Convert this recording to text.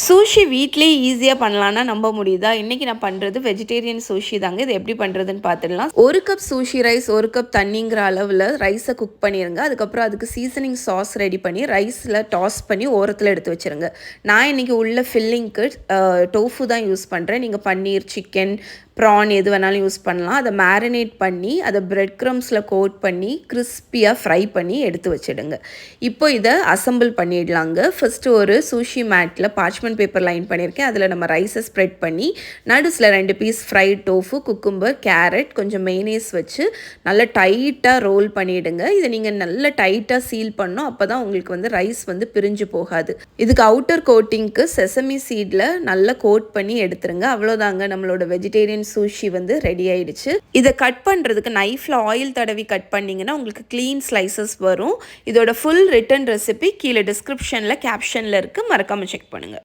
Sushi வீட்லேயே ஈஸியாக பண்ணலான்னா நம்ப முடியுதா? இன்றைக்கி நான் பண்ணுறது வெஜிடேரியன் சூஷி தாங்க. இது எப்படி பண்ணுறதுன்னு பார்த்துடலாம். 1 கப் சூஷி ரைஸ் 1 கப் தண்ணிங்கிற அளவில் ரைஸை குக் பண்ணிடுங்க. அதுக்கப்புறம் அதுக்கு சீசனிங் சாஸ் ரெடி பண்ணி ரைஸில் டாஸ் பண்ணி ஓரத்தில் எடுத்து வச்சுருங்க. நான் இன்றைக்கி உள்ள ஃபில்லிங்க்கு டோஃபு தான் யூஸ் பண்ணுறேன். நீங்கள் பன்னீர், சிக்கன், ப்ரான் எது வேணாலும் யூஸ் பண்ணலாம். அதை மேரினேட் பண்ணி அதை பிரெட் க்ரம்ஸில் கோட் பண்ணி கிறிஸ்பியாக ஃப்ரை பண்ணி எடுத்து வச்சிடுங்க. இப்போ இதை அசம்பிள் பண்ணிடலாங்க. ஃபஸ்ட்டு ஒரு சூஷி மேட்டில் பார்ச்மெண்ட் பேப்பர் லைன் பண்ணியிருக்கேன். அதில் நம்ம ரைஸை ஸ்ப்ரெட் பண்ணி நடுஸில் 2 piece fried tofu, cucumber, carrot, கொஞ்சம் மெய்னேஸ் வச்சு நல்லா டைட்டாக ரோல் பண்ணிவிடுங்க. இதை நீங்கள் நல்லா டைட்டாக சீல் பண்ணணும். அப்போ தான் உங்களுக்கு வந்து ரைஸ் வந்து பிரிஞ்சு போகாது. இதுக்கு அவுட்டர் கோட்டிங்க்கு செசமி சீடில் நல்லா கோட் பண்ணி எடுத்துருங்க. அவ்வளோதாங்க, நம்மளோட வெஜிடேரியன் சூஷி வந்து ரெடி ஆயிடுச்சு. இதை கட் பண்ணுறதுக்கு நைஃப்பில் ஆயில் தடவி கட் பண்ணிங்கன்னா உங்களுக்கு க்ளீன் ஸ்லைசஸ் வரும். இதோட ஃபுல் ரிட்டன் ரெசிபி கீழே டிஸ்கிரிப்ஷனில் கேப்ஷனில் இருக்குது, மறக்காமல் செக் பண்ணுங்கள்.